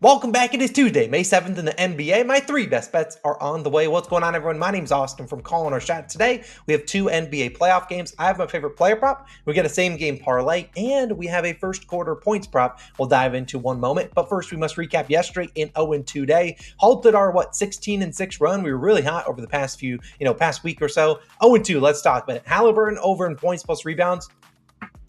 Welcome back. It is Tuesday, May 7th in the NBA. My three best bets are on the way. What's going on, everyone? My name's Austin from Calling Our Shot. Today, we have two NBA playoff games. I have my favorite player prop. We get a same game parlay, and we have a first quarter points prop we'll dive into one moment. But first, we must recap yesterday in 0-2 day. Halted our, 16-6 run. We were really hot over the past week or so. 0-2, let's talk about it. Halliburton over in points plus rebounds.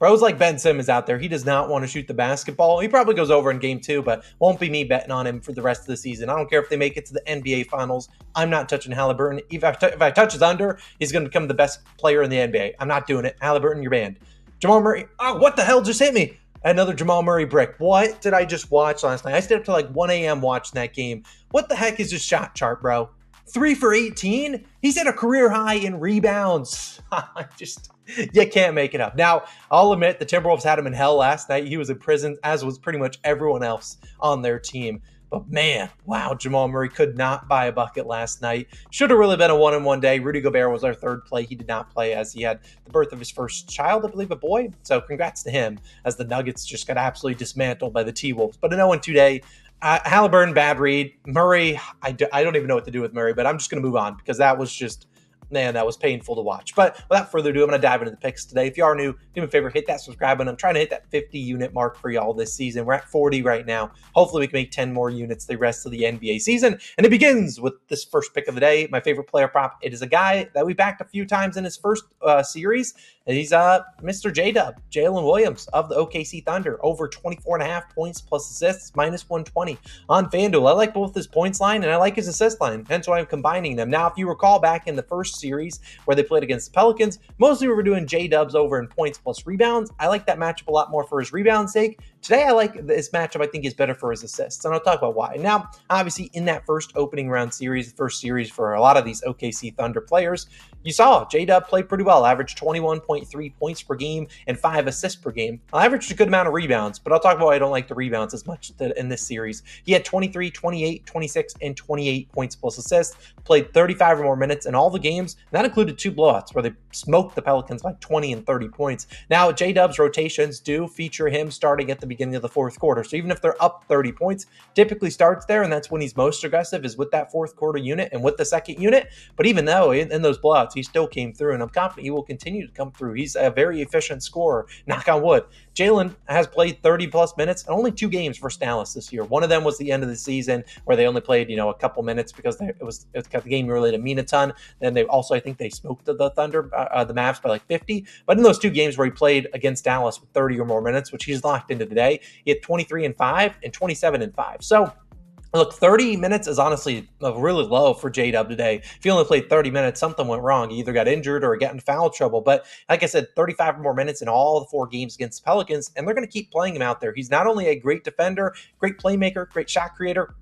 Bro's like Ben Simmons out there. He does not want to shoot the basketball. He probably goes over in game 2, but won't be me betting on him for the rest of the season. I don't care if they make it to the NBA Finals. I'm not touching Halliburton. If I touch his under, he's going to become the best player in the NBA. I'm not doing it. Halliburton, you're banned. Jamal Murray. Oh, what the hell just hit me? Another Jamal Murray brick. What did I just watch last night? I stayed up till 1 a.m. watching that game. What the heck is his shot chart, bro? 3 for 18? He's at a career high in rebounds. You can't make it up. Now, I'll admit the Timberwolves had him in hell last night. He was in prison, as was pretty much everyone else on their team. But man, wow, Jamal Murray could not buy a bucket last night. Should have really been a one-on-one day. Rudy Gobert was our third play. He did not play as he had the birth of his first child, I believe, a boy. So congrats to him, as the Nuggets just got absolutely dismantled by the T-Wolves. But an 0-2 day. Halliburton, bad read. Murray, I don't even know what to do with Murray, but I'm just going to move on because that was just... Man, that was painful to watch. But without further ado, I'm going to dive into the picks today. If you are new, do me a favor, hit that subscribe button. I'm trying to hit that 50 unit mark for y'all this season. We're at 40 right now. Hopefully we can make 10 more units the rest of the NBA season. And it begins with this first pick of the day, my favorite player prop. It is a guy that we backed a few times in his first series. And he's Mr. JDub, Jalen Williams of the OKC Thunder, over 24.5 points plus assists, minus 120 on FanDuel. I like both his points line and I like his assist line, hence why I'm combining them. Now, if you recall back in the first series where they played against the Pelicans, mostly we were doing JDubs over in points plus rebounds. I like that matchup a lot more for his rebound sake. Today, I like this matchup. I think is better for his assists, and I'll talk about why. Now, obviously, in that first opening round series, the first series for a lot of these OKC Thunder players, you saw JDub play pretty well, averaged 21.3 points per game and 5 assists per game. I averaged a good amount of rebounds, but I'll talk about why I don't like the rebounds as much in this series. He had 23, 28, 26, and 28 points plus assists, played 35 or more minutes in all the games, and that included 2 blowouts where they smoked the Pelicans by 20 and 30 points. Now, JDub's rotations do feature him starting at the beginning of the fourth quarter, so even if they're up 30 points, typically starts there, and that's when he's most aggressive, is with that fourth quarter unit and with the second unit. But even though in those blowouts, he still came through, and I'm confident he will continue to come through. He's a very efficient scorer, knock on wood. Jalen has played 30 plus minutes in only 2 games for Dallas this year. One of them was the end of the season where they only played, a couple minutes because the game really didn't mean a ton. Then they also, I think they smoked the Thunder, the Mavs by 50. But in those 2 games where he played against Dallas with 30 or more minutes, which he's locked into today, he had 23 and 5 and 27 and 5. So look, 30 minutes is honestly really low for JDub today. If he only played 30 minutes, something went wrong. He either got injured or got in foul trouble. But like I said, 35 or more minutes in all the 4 games against the Pelicans, and they're going to keep playing him out there. He's not only a great defender, great playmaker, great shot creator.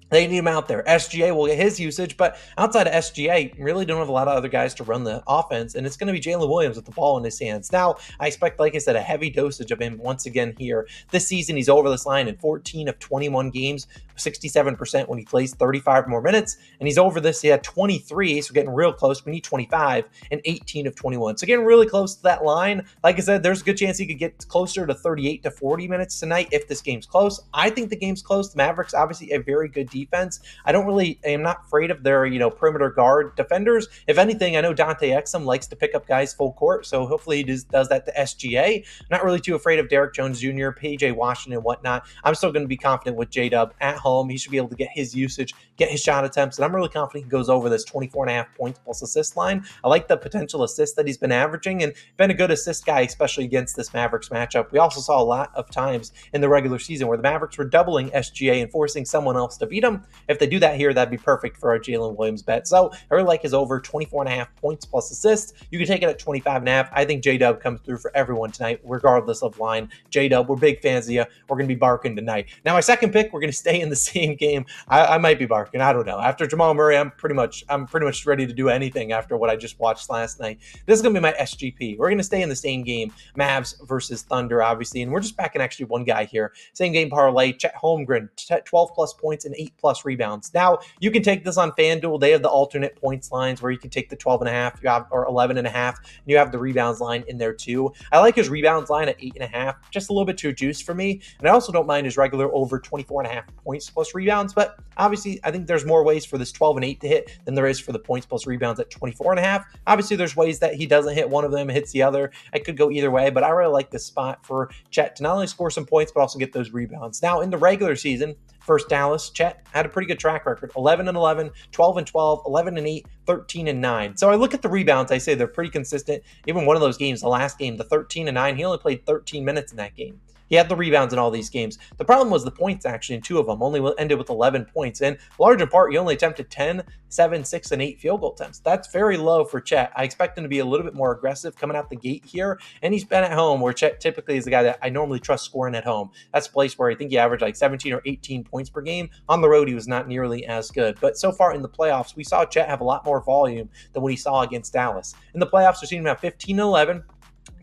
They need him out there. SGA will get his usage, but outside of SGA, really don't have a lot of other guys to run the offense, and it's going to be Jalen Williams with the ball in his hands. Now, I expect, like I said, a heavy dosage of him once again here. This season, he's over this line in 14 of 21 games, 67% when he plays 35 more minutes, and he's over this. He had 23, so getting real close. We need 25 and 18 of 21. So getting really close to that line. Like I said, there's a good chance he could get closer to 38 to 40 minutes tonight if this game's close. I think the game's close. The Mavericks, obviously, a very good defense. I'm not afraid of their, perimeter guard defenders. If anything, I know Dante Exum likes to pick up guys full court, so hopefully he does that to SGA. I'm not really too afraid of Derek Jones Jr., PJ Washington, and whatnot. I'm still going to be confident with JDub at home. He should be able to get his usage, get his shot attempts, and I'm really confident he goes over this 24.5 points plus assist line. I like the potential assists that he's been averaging and been a good assist guy, especially against this Mavericks matchup. We also saw a lot of times in the regular season where the Mavericks were doubling SGA and forcing someone else to beat him. If they do that here, that'd be perfect for our Jalen Williams bet. So I really like his over 24.5 points plus assists. You can take it at 25.5. I think JDub comes through for everyone tonight, regardless of line. JDub, we're big fans of you. We're going to be barking tonight. Now, my second pick, we're going to stay in the same game. I might be barking. I don't know. After Jamal Murray, I'm pretty much ready to do anything after what I just watched last night. This is going to be my SGP. We're going to stay in the same game, Mavs versus Thunder, obviously, and we're just backing actually one guy here. Same game parlay, Chet Holmgren, 12 plus points and 8 plus rebounds. Now, you can take this on FanDuel. They have the alternate points lines where you can take the 12.5 you have, or 11.5, and you have the rebounds line in there too. I like his rebounds line at 8.5, just a little bit too juiced for me. And I also don't mind his regular over 24.5 points plus rebounds, but obviously I think there's more ways for this 12 and 8 to hit than there is for the points plus rebounds at 24.5. Obviously, there's ways that he doesn't hit one of them, hits the other. I could go either way, but I really like this spot for Chet to not only score some points, but also get those rebounds. Now, in the regular season, first Dallas, Chet had a pretty good track record, 11-11, 12-12, 11-8, 13-9. So I look at the rebounds, I say they're pretty consistent. Even one of those games, the last game, the 13-9, he only played 13 minutes in that game. He had the rebounds in all these games. The problem was the points, actually, in two of them. Only ended with 11 points. And large in part, he only attempted 10, 7, 6, and 8 field goal attempts. That's very low for Chet. I expect him to be a little bit more aggressive coming out the gate here. And he's been at home, where Chet typically is the guy that I normally trust scoring at home. That's a place where I think he averaged like 17 or 18 points per game. On the road, he was not nearly as good. But so far in the playoffs, we saw Chet have a lot more volume than what he saw against Dallas. In the playoffs, we've seen him have 15-11.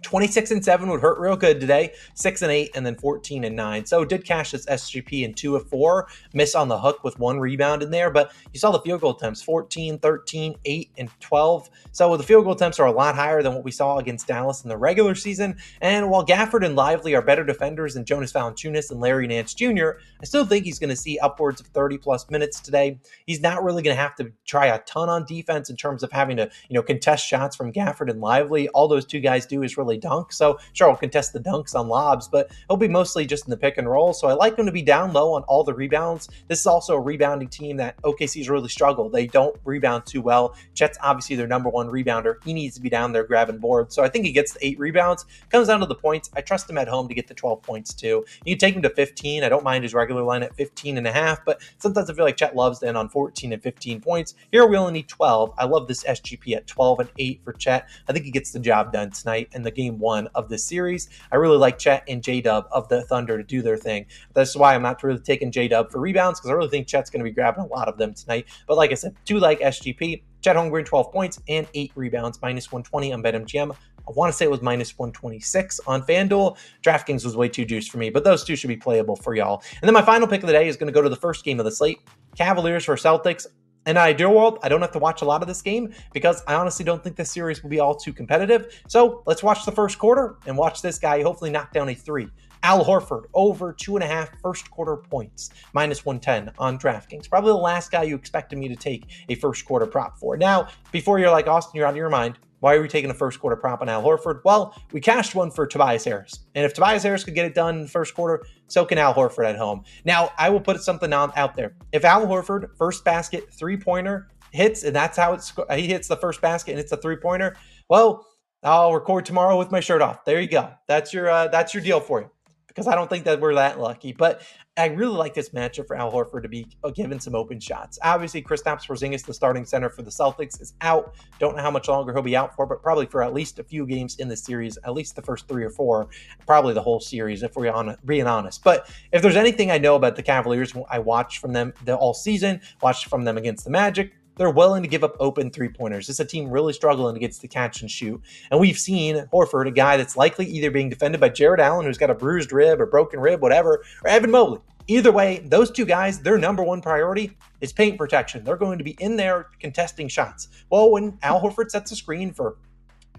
26-7 would hurt real good today, 6-8, and then 14-9. So did cash this SGP in 2 of 4, miss on the hook with 1 rebound in there, but you saw the field goal attempts, 14, 13, 8, and 12. So the field goal attempts are a lot higher than what we saw against Dallas in the regular season. And while Gafford and Lively are better defenders than Jonas Valanciunas and Larry Nance Jr., I still think he's going to see upwards of 30-plus minutes today. He's not really going to have to try a ton on defense in terms of having to, contest shots from Gafford and Lively. All those two guys do is really dunk. So sure, he'll contest the dunks on lobs, but he'll be mostly just in the pick and roll. So I like him to be down low on all the rebounds. This is also a rebounding team that OKC's really struggled. They don't rebound too well. Chet's obviously their number one rebounder. He needs to be down there grabbing boards. So I think he gets the 8 rebounds. Comes down to the points. I trust him at home to get the 12 points too. You can take him to 15. I don't mind his regular line at 15.5, but sometimes I feel like Chet loves to end on 14 and 15 points. Here we only need 12. I love this SGP at 12 and 8 for Chet. I think he gets the job done tonight in the game 1 of this series. I really like Chet and JDub of the Thunder to do their thing. That's why I'm not really taking JDub for rebounds, because I really think Chet's going to be grabbing a lot of them tonight. But like I said, 2 like SGP, Chet Holmgren 12 points and 8 rebounds, minus 120 on BetMGM. I want to say it was minus 126 on FanDuel. DraftKings was way too juiced for me, but those two should be playable for y'all. And then my final pick of the day is going to go to the first game of the slate, Cavaliers for Celtics. In an ideal world, I don't have to watch a lot of this game because I honestly don't think this series will be all too competitive. So let's watch the first quarter and watch this guy hopefully knock down a 3. Al Horford, over 2.5 first quarter points, minus 110 on DraftKings. Probably the last guy you expected me to take a first quarter prop for. Now, before you're like, Austin, you're out of your mind, why are we taking a first quarter prop on Al Horford? Well, we cashed one for Tobias Harris. And if Tobias Harris could get it done in the first quarter, so can Al Horford at home. Now, I will put something out there. If Al Horford, first basket, 3-pointer, hits, and that's how he hits the first basket and it's a 3-pointer, well, I'll record tomorrow with my shirt off. There you go. That's your deal for you. Because I don't think that we're that lucky. But I really like this matchup for Al Horford to be given some open shots. Obviously, Kristaps Porzingis, the starting center for the Celtics, is out. Don't know how much longer he'll be out for, but probably for at least a few games in the series, at least the first 3 or 4, probably the whole series, if we're being honest. But if there's anything I know about the Cavaliers, I watched from them all season, watched from them against the Magic, they're willing to give up open 3-pointers. This is a team really struggling against the catch and shoot. And we've seen Horford, a guy that's likely either being defended by Jared Allen, who's got a bruised rib or broken rib, whatever, or Evan Mobley. Either way, those two guys, their number one priority is paint protection. They're going to be in there contesting shots. Well, when Al Horford sets a screen for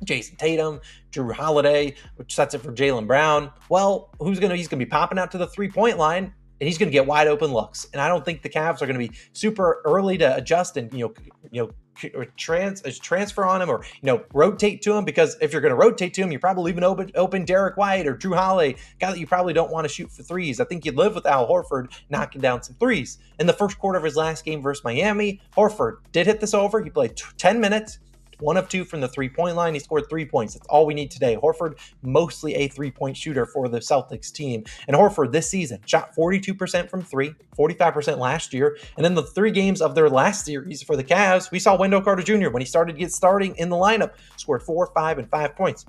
Jason Tatum, Drew Holiday, which sets it for Jaylen Brown, well, he's going to be popping out to the 3-point line, and he's going to get wide open looks. And I don't think the Cavs are going to be super early to adjust and transfer on him or rotate to him, because if you're going to rotate to him, you're probably leaving open Derek White or Drew Holiday, guy that you probably don't want to shoot for threes. I think you'd live with Al Horford knocking down some threes. In the first quarter of his last game versus Miami, Horford did hit this over. He played 10 minutes. 1 of 2 from the 3-point line. He scored 3 points. That's all we need today. Horford, mostly a 3-point shooter for the Celtics team. And Horford this season shot 42% from 3, 45% last year. And in the 3 games of their last series for the Cavs, we saw Wendell Carter Jr. when he starting in the lineup, scored 4, 5, and 5 points.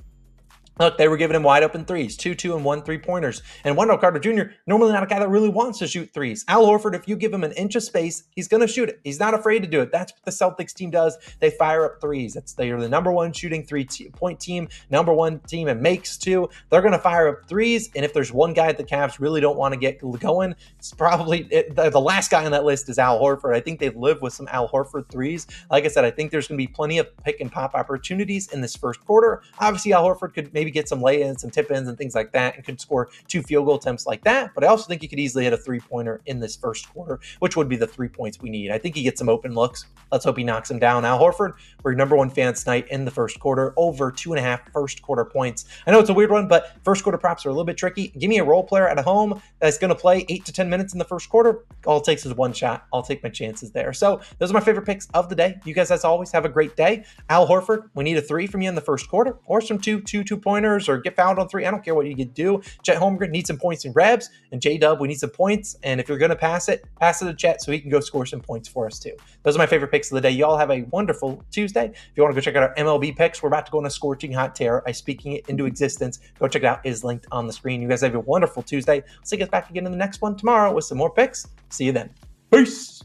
Look, they were giving him wide open threes, 2, 2, and 1 3-pointers. And Wendell Carter Jr., normally not a guy that really wants to shoot threes. Al Horford, if you give him an inch of space, he's going to shoot it. He's not afraid to do it. That's what the Celtics team does. They fire up threes. They are the number one shooting 3-point team, number one team in makes too. They're going to fire up threes. And if there's one guy that the Cavs really don't want to get going, it's probably the last guy on that list is Al Horford. I think they live with some Al Horford threes. Like I said, I think there's going to be plenty of pick and pop opportunities in this first quarter. Obviously, Al Horford could maybe get some lay-ins, some tip-ins, and things like that, and could score 2 field goal attempts like that. But I also think he could easily hit a 3-pointer in this first quarter, which would be the 3 points we need. I think he gets some open looks. Let's hope he knocks him down. Al Horford, we're your number one fan tonight in the first quarter, over 2.5 first quarter points. I know it's a weird one, but first quarter props are a little bit tricky. Give me a role player at home that's going to play 8 to 10 minutes in the first quarter. All it takes is one shot. I'll take my chances there. So those are my favorite picks of the day. You guys, as always, have a great day. Al Horford, we need a 3 from you in the first quarter, or some two-pointers, or get fouled on 3. I don't care what you could do. Chet Holmgren needs some points and grabs, and JDub, we need some points. And if you're going to pass it to Chet so he can go score some points for us too. Those are my favorite picks of the day. Y'all have a wonderful Tuesday. If you want to go check out our MLB picks, we're about to go on a scorching hot tear. I'm speaking it into existence. Go check it out. It is linked on the screen. You guys have a wonderful Tuesday. I'll see you guys back again in the next one tomorrow with some more picks. See you then. Peace.